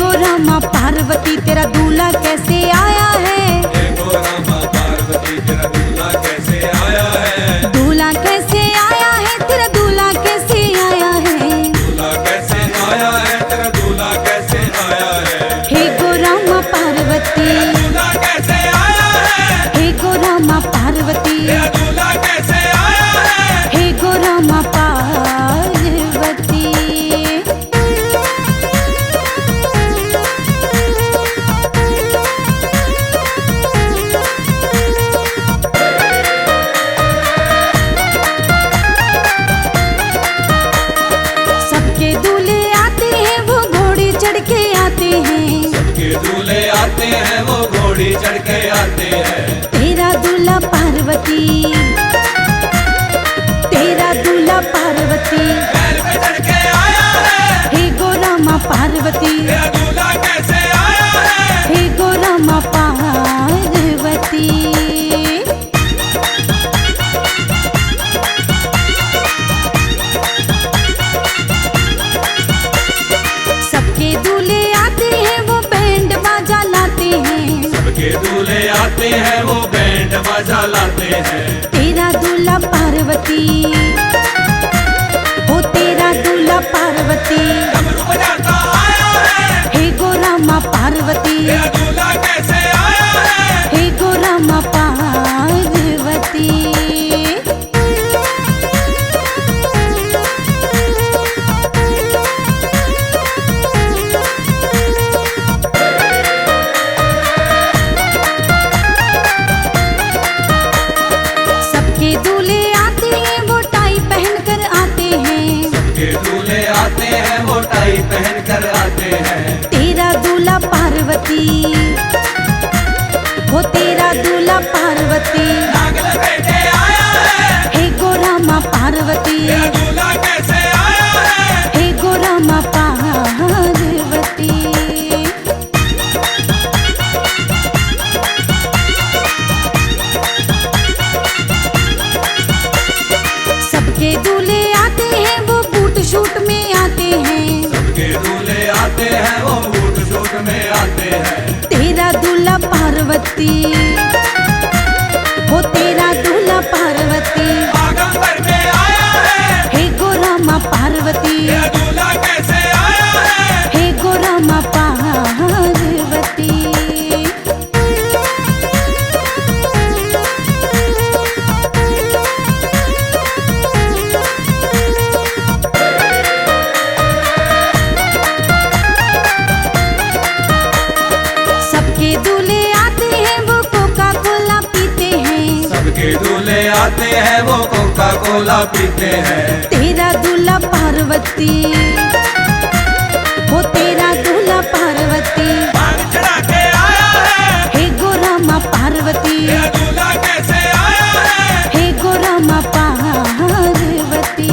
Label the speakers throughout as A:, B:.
A: गो रामा पार्वती तेरा दूल्हा कैसे आया है?
B: हे गो रामा पार्वती तेरा दूल्हा कैसे आया है?
A: दूल्हा कैसे आया है? तेरा दूल्हा कैसे आया है?
B: दूल्हा कैसे आया है? तेरा दूल्हा कैसे आया है?
A: हे गो रामा पार्वती,
B: दूल्हा कैसे आया है?
A: हे गो रामा पार्वती,
B: तेरा दूल्हा कैसे आया है?
A: हे गो रामा पार्वती। सबके दूल्हे आते हैं वो घोड़े चढ़ के आते हैं।
B: सबके दूल्हे आते हैं वो घोड़ी चढ़ के आते हैं।
A: तेरा दूल्हा पार्वती, तेरा दूल्हा पार्वती,
B: बैल पे चढ़ के आया है।
A: हे गो रामा पार्वती,
B: तेरा दूल्हा कैसे आया है?
A: हे गो रामा पार्वती। सबके दूल्हे आते हैं वो बैंड बाजा लाते हैं।
B: सबके दूल्हे आते हैं वो बैंड बाजा लाते हैं।
A: तेरा दूल्हा पार्वती, हो तेरा दूल्हा पार्वती,
B: डमरू बजाता आया है।
A: हे गो रामा पार्वती,
B: तेरा दूल्हा कैसे आया है?
A: हे गो रामा पार्वती। सबके दूल्हे आते हैं वो टाई पहन कर आते हैं।
B: सबके दूल्हे आते हैं वो टाई पहन कर आते हैं।
A: तेरा दूल्हा पार्वती, हो तेरा दूल्हा पार्वती,
B: नाग लपेटे आया है।
A: हे गो रामा पार्वती,
B: तेरा दूल्हा कैसे आया है?
A: हे गो रामा पार्वती। सबके दूल्हे आते हैं वो बूट शूट में आते हैं।
B: सबके दूल्हे आते हैं वो बूट शूट में आते हैं।
A: तेरा दूल्हा पार्वती, हो तेरा दूल्हा पार्वती,
B: आगंबर में आया है।
A: हे गो रामा पार्वती,
B: तेरा दूल्हा कैसे आया है?
A: हे गो रामा पार्वती। सबके दूल्हे आते हैं वो कोका कोला पीते हैं।
B: सबके दूल्हे आते हैं वो कोका कोला पीते हैं।
A: तेरा दूल्हा पार्वती, हो तेरा दूल्हा पार्वती,
B: भांग चढ़ा के आया है।
A: हे गो रामा पार्वती,
B: तेरा दूल्हा कैसे आया है?
A: हे गो रामा पार्वती।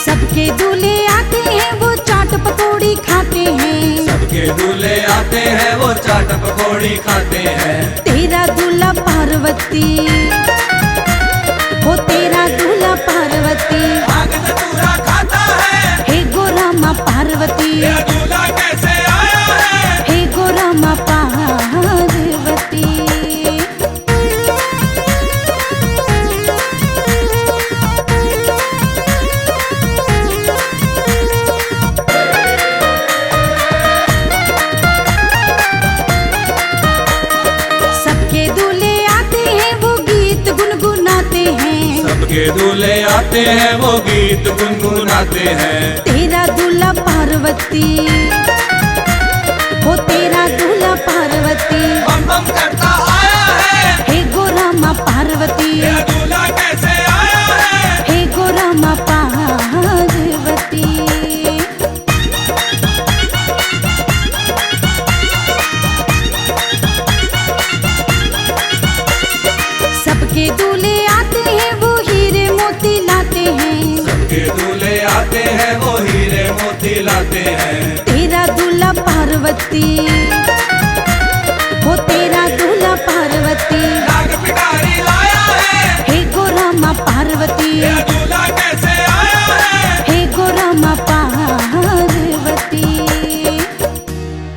A: सबके दूल्हे आते हैं वो चाट पकौड़ी खाते हैं।
B: सबके दूल्हे आते हैं वो चाट पकौड़ी खाते हैं।
A: तेरा दूल्हा पार्वती, हो तेरा दूल्हा पार्वती,
B: भांग धतूरा खाता है।
A: हे गो रामा पार्वती,
B: तेरा दूल्हा कैसे आया है?
A: हे गो रामा पार्वती। सबके दूल्हे आते हैं वो गीत गुनगुनाते हैं।
B: सबके दूल्हे आते हैं वो गीत गुनगुनाते हैं।
A: तेरा दूल्हा पार्वती, हो तेरा दूल्हा पार्वती,
B: बम बम करता आया है।
A: हे गो रामा पार्वती,
B: तेरा दूल्हा कैसे आया है?
A: हे गो रामा पार्वती। सबके दूल्हे आते हैं वो हीरे मोती लाते हैं।
B: सबके दूल्हे आते हैं वो हीरे मोती लाते हैं।
A: तेरा दूल्हा पार्वती, हो तेरा दूल्हा पार्वती,